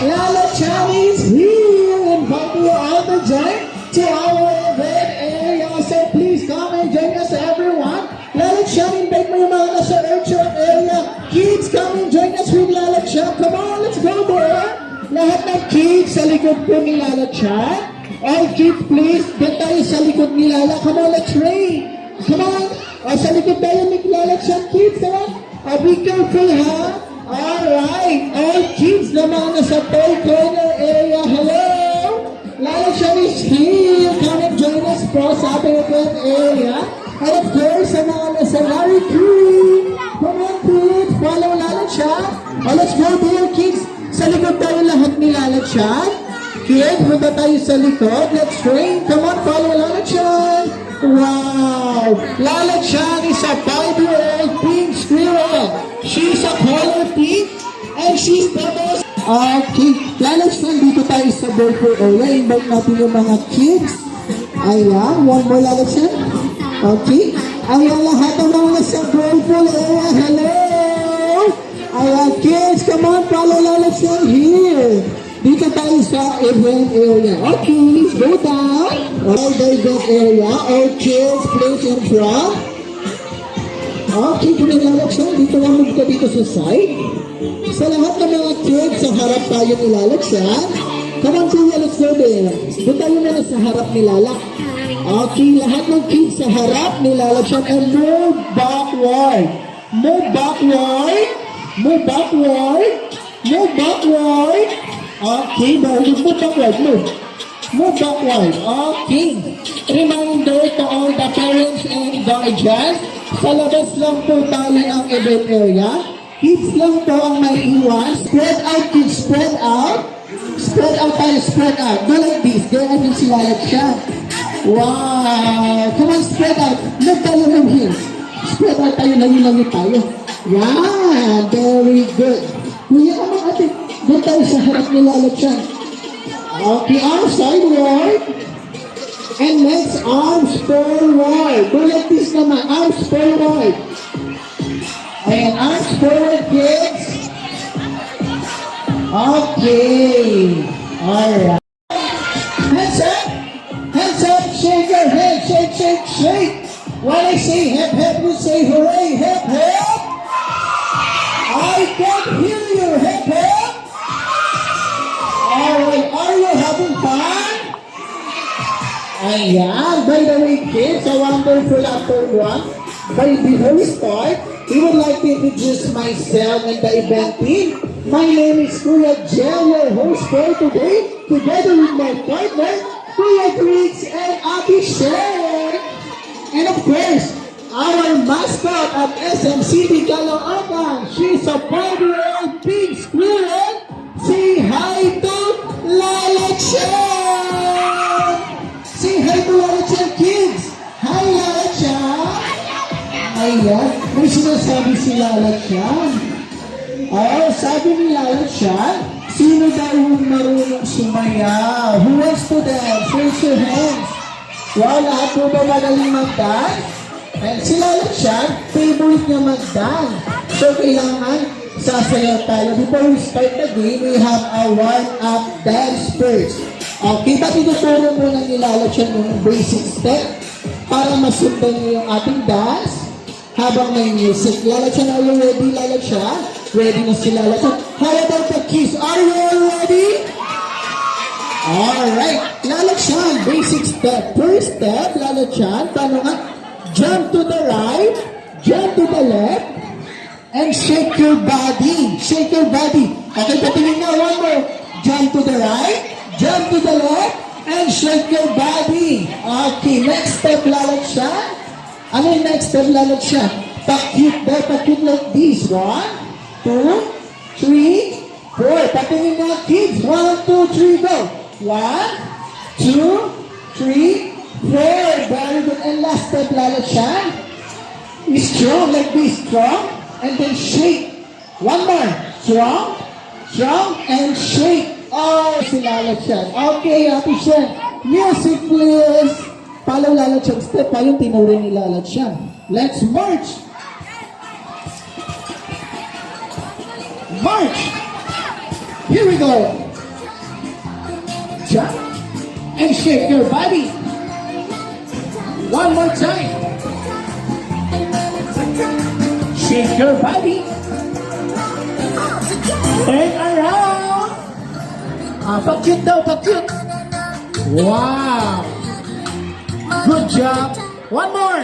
Lala Chan is here. Invite you all to join to our event area. So please come and join us, everyone. Lala Chan, invite mo yung mga nasa Urchin area. Kids, come and join us with Lala Chan. Come on, let's go there. Lahat ng kids sa likod po ni Lala Chan. All kids, please, doon tayo sa likod ni Lala. Come on, let's rain. Come on. Sa likod tayo ni Lala Chan, kids. Come on. Be careful, ha? Alright. All kids na mga nasa toy corner area. Hello. Lala Chan is here. Come and join us po sa ating event area. And of course, sa mga nasa Larry Crew. Come on, kids. Follow Lala Chan. Let's go there, kids. Sa likod tayo lahat ni Lala Chan. Kids, punta tayo sa likod. Let's train. Come on, follow Lala Chan. Wow! Lala Chan is a 5-year-old pink squirrel. She's a color pink and she's the most... Okay, Lala Chan, dito tayo sa birthday area. Invite natin yung mga kids. Ayan, one more Lala Chan. Okay. Ayan, lahat ng mga nasa birthday area. Hello! Ayan, kids, come on, follow Lala Chan here. Dito tayo sa event area. Okay, let's go down. All the event area. All kids, please in front. Okay, kung Lala Chan, dito lang magka dito sa side. Sa lahat ng mga kids, sa harap tayo ni Lala Chan. Come on, kuya, let's go there. Doon tayo na sa harap ni Lala. Okay, lahat ng kids sa harap ni Lala Chan. And move backward. Move backward. Move backward. Move backward. Okay, very good. Move backward. Move. Move backward. Okay. Reminder to all the parents and guardians. Sa labas lang po tali ang event area. Kids lang po ang may iwan. Spread out, kids. Spread out. Spread out tayo. Spread out. Go like this. Ganyan din si Lala Chan. Wow. Come on, spread out. Move tayo from here. Spread out tayo. Lagi-lagi tayo. Yeah. Very good. Kuya ka mga ate. Doon tayo sa harap ni Lala Chan. Okay, arms sideward. And let's arms forward. Go like this naman. Arms forward. And arms forward, kids. Okay. Alright. Hands up. Hands up. Shake your head. Shake, shake, shake. When I say hip, hip, you say hooray. Hip, hip. I can't hear you. Hip, hip. Alright, are you having fun? Ayan, by the way, kids, a wonderful afternoon. Before we start, we would like to introduce myself and the event team. My name is Kuya Jel, your host for today, together with my partner, Kuya Trix and Ate Sher. And of course, our mascot at SM City Caloocan, she's a 5-year-old pink squirrel. Say hi to Lala Chan! Say hi to Lala Chan, kids! Hi, Lala Chan! Ayan, may sinasabi si Lala Chan. Oh, sabi ni Lala Chan, sino daw yung marunong sumaya? Who wants to dance? Raise your hands. Wow, lahat po ba magaling mag-dance? And si Lala Chan, favorite niya mag-dance. So, kailangan sasayaw tayo. Before we start the game, we have a warm-up dance first. Okay, ba't ituturo muna ni Lala Chan yung basic step para masundan niyo yung ating dance habang may music. Lala Chan, are you ready, Lala Chan? Ready na si Lala Chan. How about the kiss? Are you all ready? Alright, Lala Chan, basic step. First step, Lala Chan, tanungan, jump to the right, jump to the left, and shake your body. Shake your body. Okay, patingin na. One more. Jump to the right, jump to the left, and shake your body. Okay, next step, Lala Chan. Ano yung next step, Lala Chan? Pakit daw, pakit like this. 1, 2, 3, 4. Patingin na, kids. 1, 2, 3, go. 1, 2, 3, 4. Very good. And last step, Lala Chan. Strong like this. Strong. And then shake. One more. Strong, strong, and shake. Oh, si Lala Chan. Okay, Ate Sher. Music, please. Follow Lala Chan step pa yung tinuro ni Lala Chan. Let's march. March. Here we go. jump and shake your body. One more time. Shake your body. Turn around. Pa-cute daw, pa-cute. Wow. Good job. One more.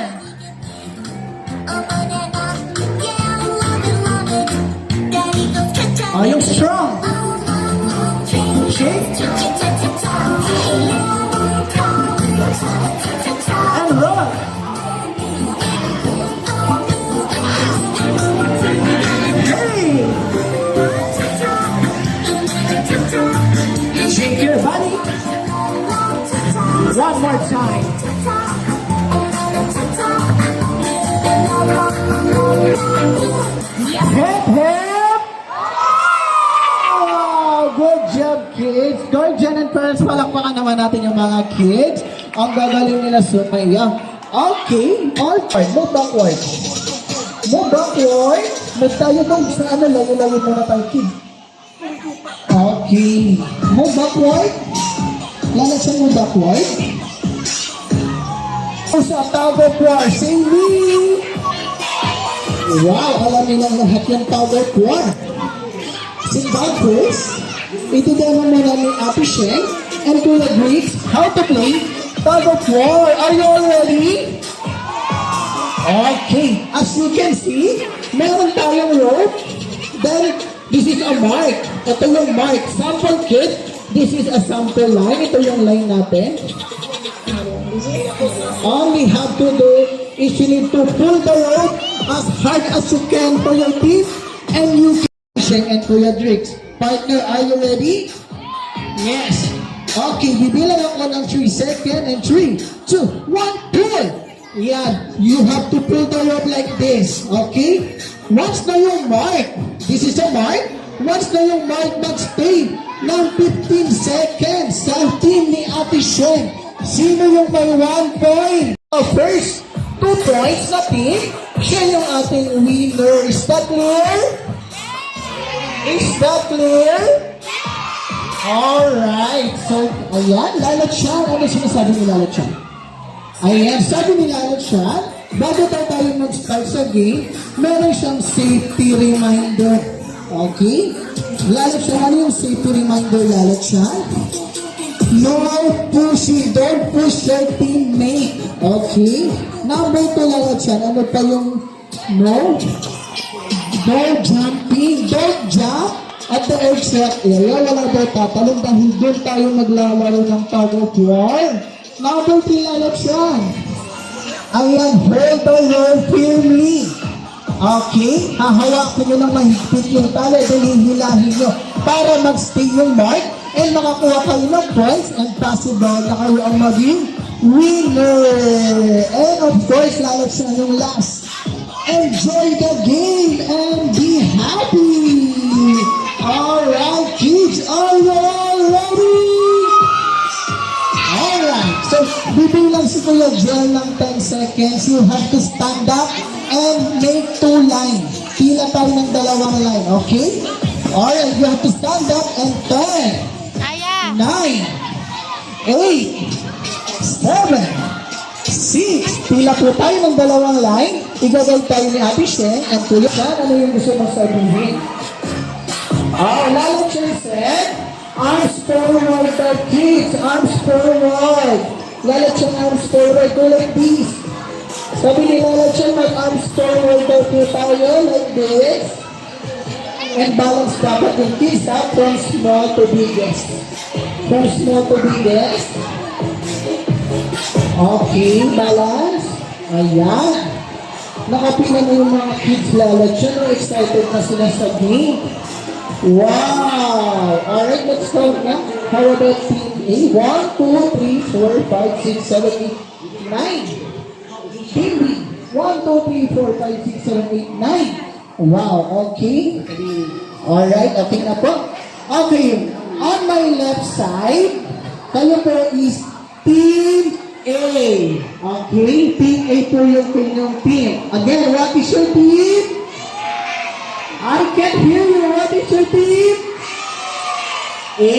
Are you strong? Shake. And roll. Hey. Shake your body. One more time. Hip, hip. Oh, good job, kids. Guardian and parents, palakpakan naman natin yung mga kids. Ang gagaling nila sumaya. Okay, all right. Move backward. Move backward. Move tayo doon sa ano, layo-layo muna tayo, kids. Okay. Move backward. Lalat siya move backward. Sa tug of war, say we. Wow, alam nilang lahat yung tug of war. Zimbabwe's, itudemo muna ni Ate Sheng and Kuya Greeks how to play tug of war. Are you all ready? Okay, as you can see, meron tayong rope. Then, this is a mark. Ito yung mark. Sample kit. This is a sample line. Ito yung line natin. All we have to do is you need to pull the rope as hard as you can for your team and you can and for your drinks. Partner, are you ready? Yes. Okay, bibilang ako ng 3 seconds and 3, 2, 1, pull! Yan, you have to pull the rope like this, okay? Once na yung mark, this is a mark, once na yung mark, mag-stay ng 15 seconds sa team ni Ate Sheng. Sino yung may 1 point? First, 2 points na team, siya yung ating winner. Is that clear? Is that clear? Alright. So, ayan, Lalat Siya. Ano sinasabi ni Lalat Siya? Ayan, sabi ni Lalat Siya, bago tayo mag-start sa game, meron siyang safety reminder. Okay? Lalat Siya, ano yung safety reminder, Lalat Siya? No pushing, don't push your teammate. Okay? Number 2, Lalat Siya, ano pa yung no? No jumping, don't jump at the exit area. Wala daw tatalong dahil doon tayo naglalaro ng tug of war. Number 3, Lalat Siya. Ayan, hold the rope firmly. Okay? Hahawakan nyo ng mahigpit yung tali, hihilahin nyo para mag-stay yung mark and makakuha kayo ng points and possible na kayo ang maging winner. And of course, Lalat Siya yung last. Enjoy the game and be happy. Alright, kids, are you all ready? Alright, so bibilang si Kuya Jel ng 10 seconds. You have to stand up and make 2 lines. Pila tayo ng 2 line, okay? Alright, you have to stand up and 10, 9, 8, 7, 6. Pila po tayo ng 2 line. Igagay tayo ni Ate Sheng and Kuya Jel. Ano yung gusto mong sabihin? Lalat Siya said, arms forward, the kids, arms forward. Lalat Siya, arms forward, go like this. Sabi ni Lalat Siya, may arms forward daw po tayo, like this. And balance dapat yung kids, ha? From small to biggest. From small to biggest. Okay, balance. Ayan. Nakapila na yung mga kids, Lalat Siya. No? Excited na sila sa game. Wow! Alright, let's start now. How about team A? 1, 2, 3, 4, 5, 6, 7, 8, 9. Team B. 1, 2, 3, 4, 5, 6, 7, 8, 9. Wow, okay. Alright, okay na po. Okay, on my left side, kayo po is Team A. Okay, Team A po yung inyong team. Again, what is your team? I can't hear you. What is your team? A.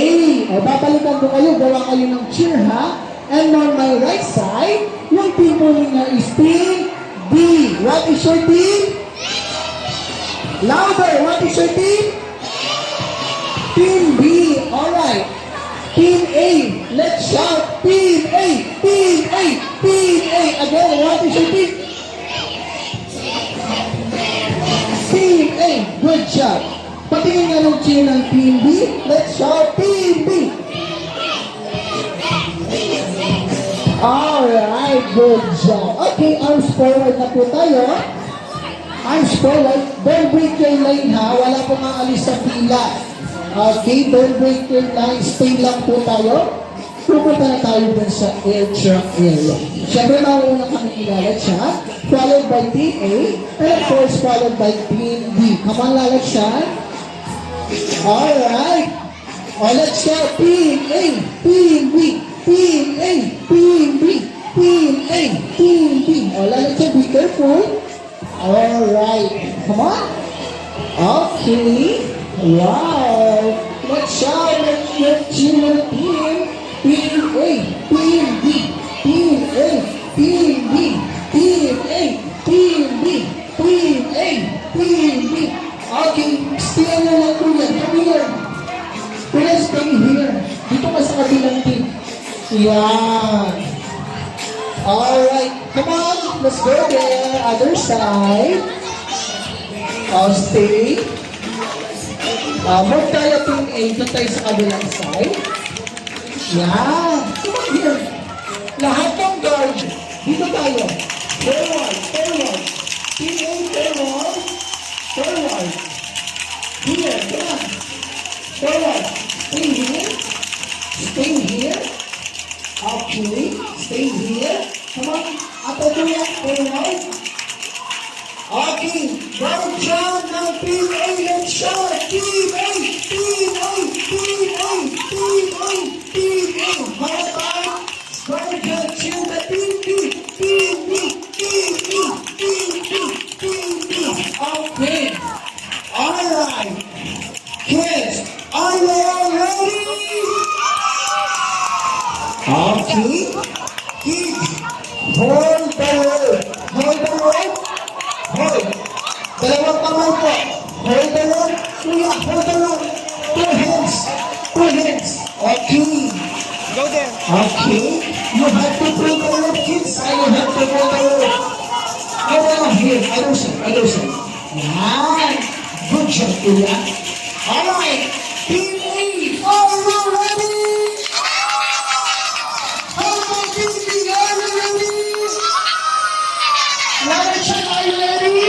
O, babalikan ko kayo. Gawa kayo ng cheer, ha? And on my right side, yung team po ninyo is team B. What is your team? Louder. What is your team? Team B. Alright. Team A. Let's shout. Team A. Team A. Team A. Again, what is your team? Team A. Good job. Patingin nga ng cheer ng Team B. Let's shout. Team B. Alright, good job. Okay, arms forward na po tayo. Arms forward. Don't break your line, ha. Wala pong aalis sa pila. Okay, don't break your line. Stay lang po tayo. Pupunta na tayo dun sa air truck area. Siyempre, mauuna kami ilalat siya. Followed by Team A. And of course, followed by Team B. Come on, lalat siya. Alright. Oh, let's go. Team A. Team B. Team A, Team B, Team A, Team B. Oh, lalat siya, be careful. Alright, come on. Okay, wow. Let's shout at your team. Team A, Team B, Team A, Team B, Team A, Team B, Team A, Team B. Okay, stay na lang po yan. Come here. Please stay here. Dito ka sa kabilang team. Yeah. Alright, come on, let's go there. Other side. Stay. Move tayo Team A, doon tayo sa kabilang side. Yeah. Come on here. Lahat ng guard. Dito tayo. Forward, forward. Team A, forward. Forward. Here, come on. Forward. Stay here. Stay here. Okay, stay here. Come on, up and down, forward. Okay, good job ng Team A. Let's shout. Team A, Team A, Team A, Team A, Team A. How about very good to the Team B, Team B, Team B, Team B, Team B. Okay, alright. Kids, are you all ready? Okay. Kids, hold the rope. Hold the rope. Hold. Dalawang kamay po. Hold the rope. Kuya, hold the rope. Two hands. Two hands. Okay. Go there. Okay. You have to pull the rope, kids. You have to pull the rope. No, here. I don't say. Yan. Good job, kuya. Alright. Team A, are you ready? Are you ready?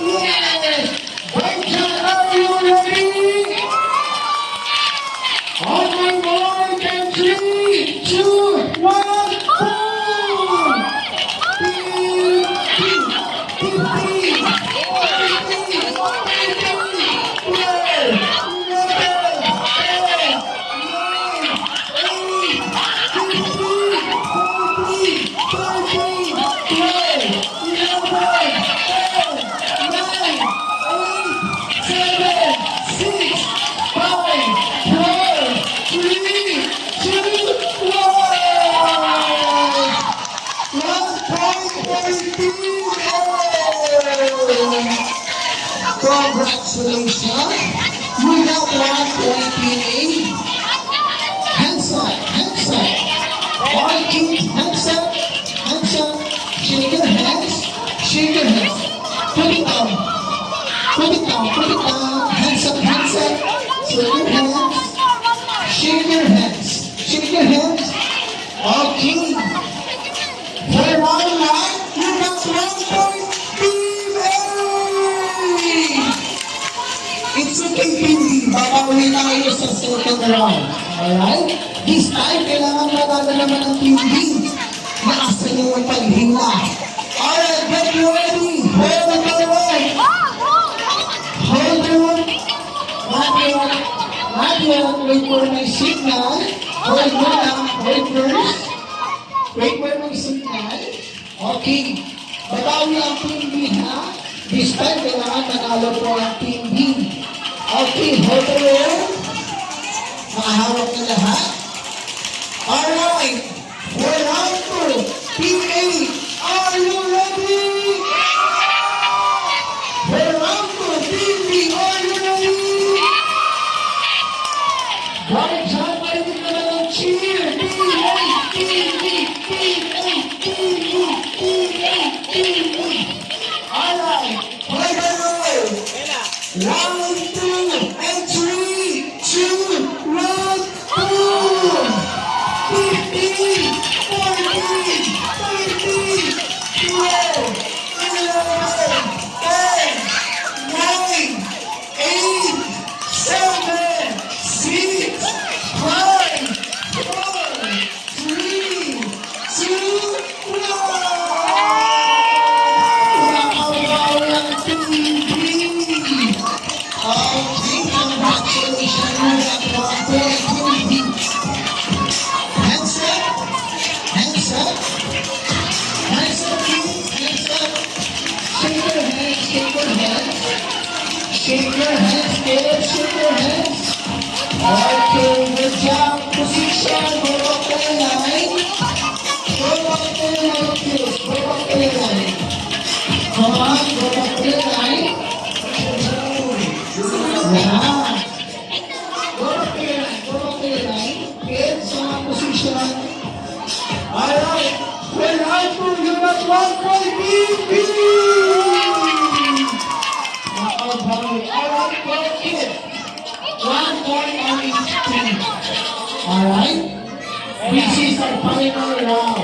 Yes! Benjamin, are you ready? On my mark and 3, 2, 1, boom! Congratulations! You got 1.8. Hands up, hands up. All kids, hands up, hands up. Shake your hands, shake your hands. Put it down, put it down, put it down. Hands up, hands up. Shake your hands, shake your hands, shake your hands. Okay. For one night, you got 1 point. It's okay, Pindy. Babawin na kayo sa second round. Alright? This time, kailangan matala naman ng Pindy. Naasan yung paghinga. Alright, get ready. Hold the rope. Hold the rope. Wait for my signal. Hold mo lang. Wait first. Wait for my signal. Okay. Babawi ang Pindy, ha? This time, kailangan manalo po ang Team B. Okay, hold the rope. Makahawak na lahat. Alright. For round 2, Team A, are you ready? For round 2, Team B, are you ready? Right, dyan, pwede ka na ng cheer. Team A, Team B, Team A, Team B, Team A, Team B. Alright, play the role. Round 2 and 3, 2, round 2. 15, 14, 13, 12, 11, 10, 9, 8, 7, 6, 5, 4, 3, 2, 1. Wow, ang TV! Okay, congratulations mga TV! Hands up! Hands up! Hands up, please! Hands up! Shake your hands! Shake your hands! Shake your hands, kids! Shake your hands! Okay, good job! Position! Go up to the line! Go up to the line, kids! Go up to the line! Come on, go up to the line! Yeah! Go up to the line! Go up to the line! Kids, position! Alright, when I put you at 1 point, alright, go kids. 1 point on each team. Alright? This is the final round.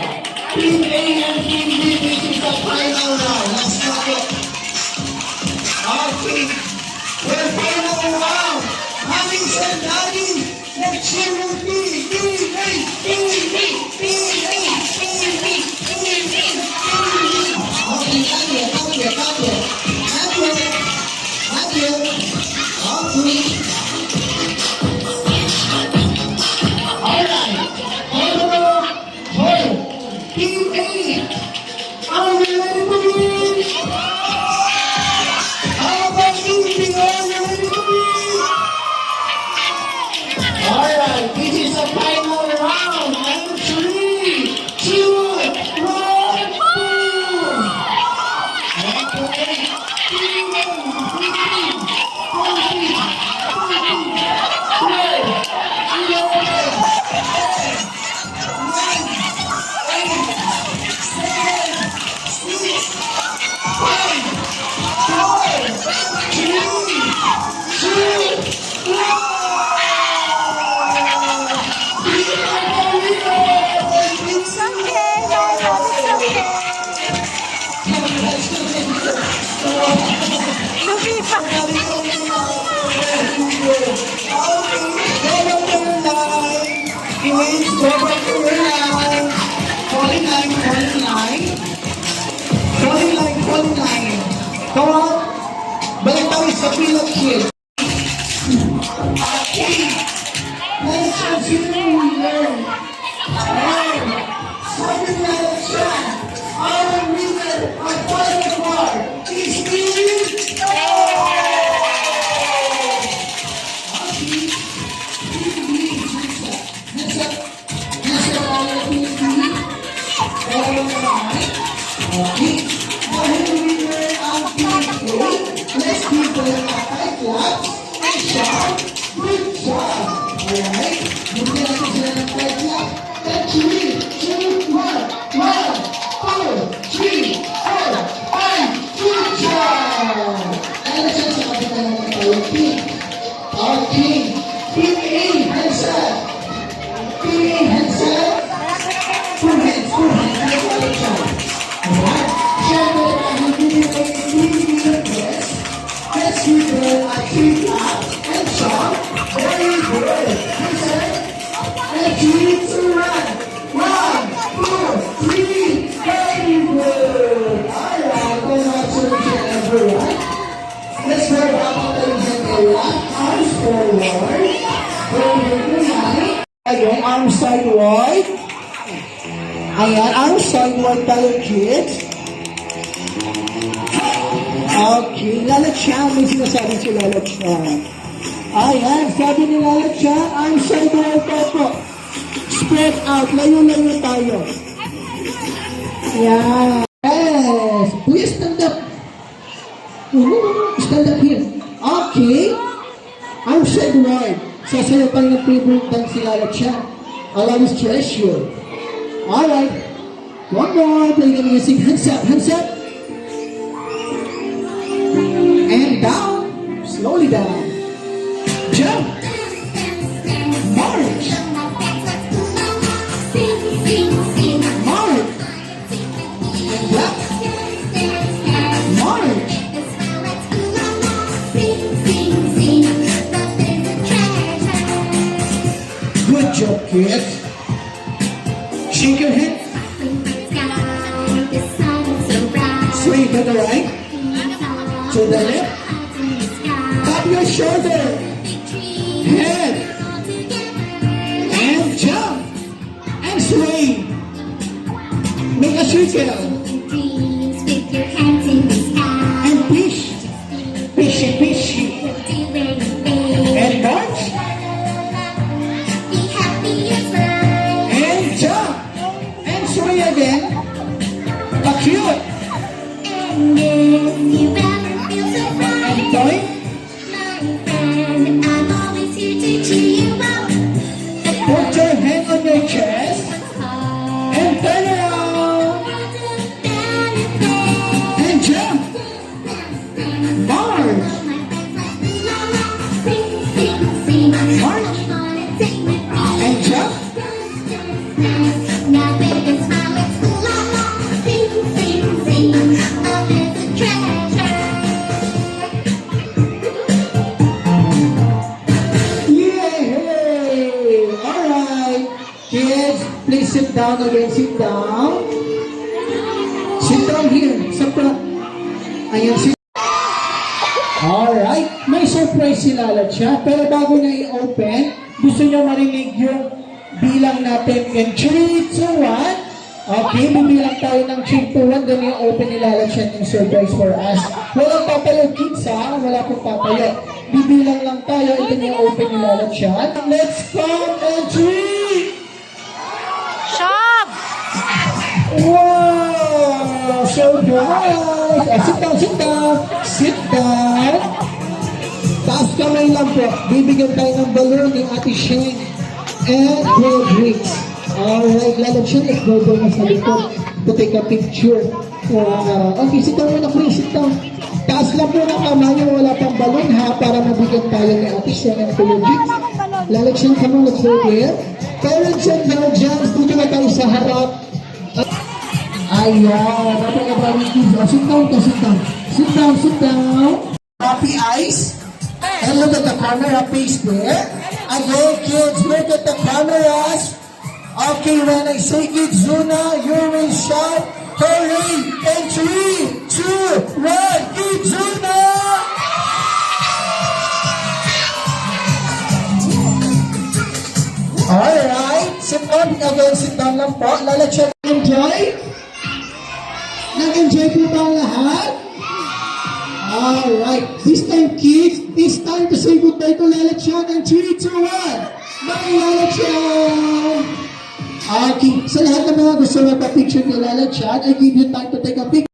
Team A and Team B, this is the final round. Let's start it. Okay. We're final round. Mommies and daddies, let's cheer with me. Team A, Team B, Team A, Team B, Team B, Team B. Okay, copy it. Okay. Alright. Hold. Team A, are we ready to win? How about Team B? Are you ready to win? Alright, this is the final round. And 3, 2, 1, boom! Okay. Team A, Come on. Balik tayo sa pilot kid. Okay. Let's continue we learn. Something like that. Our winner, our final part is Team A. Let's give them a high clap and shout, good job! Alright? Bigyan natin sila ng high clap. And 3, 2, 1, 1, 2, 3, 4, 5, good job! And let's sa kapitan natin tayo, team. Our team. Team A, hands up. Team A, hands up. Two hands. Let's all job. Alright? Siyempre, hindi ko let's give them a three clap and shout. Very good. Listen. And 3, 2, 1. 1, 2, 3. Very good. Alright. Congratulations, everyone. Let's go back to the area. Arms forward. Again, arms sideward. Ayan, arms sideward tayo, kids. Okay, Lala Chan, may sinasabi si Lala Chan. Ayan, sabi ni Lala Chan, I'm side wall po. Spread out, layo-layo tayo. Yeah. Yes, please stand up. Stand up here. Okay. I'm side wall. Sasayo pa ng favorite dance si Lala Chan. Allow us treasure. Alright. One more. Play ka music. Hands up, hands up. And down. Slowly down. Jump. March. March. And clap. March. Good job, kids. Shake your head. Sway to the right. To the left. Tap your shoulder. Head. And jump. And sway. Make a circle. And push. Push and push. And march. And jump. And sway again. A cute. And point. Put your hand on your chest. And turn around. And jump. March. March. And jump. Yay! Alright. Kids, please sit down again. Sit down. Sit down here. Sa front. Ayan, sit. Alright. May surprise si Lala Chan. Pero bago niya i-open, gusto niyo marinig yung bilang natin in 3, 2, 1. Okay, bibilang tayo ng 3, 2, 1. Then i-open ni Lala Chan yung surprise for us. Walang papayo, kids ha. Wala pong papayo. Bibilang lang tayo. Ito yung open ni Lala Chan. Let's count and 3. Shop! Wow! So guys, sit down, sit down. Sit down. Taas kamay lang po. Bibigyan tayo ng balloon ni Ate Shane and Kuya Briggs. Alright, Lala Chan, let's go doon na sa likod to take a picture. Okay, sit down muna, please, sit down. Taas lang po ng kamay, wala pang balloon ha, para mabigyan tayo ni Ate Shane and Kuya Briggs. Lala Chan, come on, let's go there. Parents and guardians, dito na tayo sa harap. Ayan, napaka-bravo kids. Sit down ka, sit down. Sit down, sit down. Happy eyes. And look at the camera face there. Again, kids, look at the cameras. Okay, when I say kids, Zuna, you will shout, hurry! And 3, 2, 1, kids, Zuna! Alright, sit down again, sit down lang po. Lala Chan, enjoy? Nag-enjoy po ba ang lahat? Alright, this time kids, it's time to say goodbye to Lala Chan and 3, 2, 1. Bye Lala Chan! Okay, sa lahat ng mga gusto magpa-picture ni Lala Chan, I give you time to take a picture.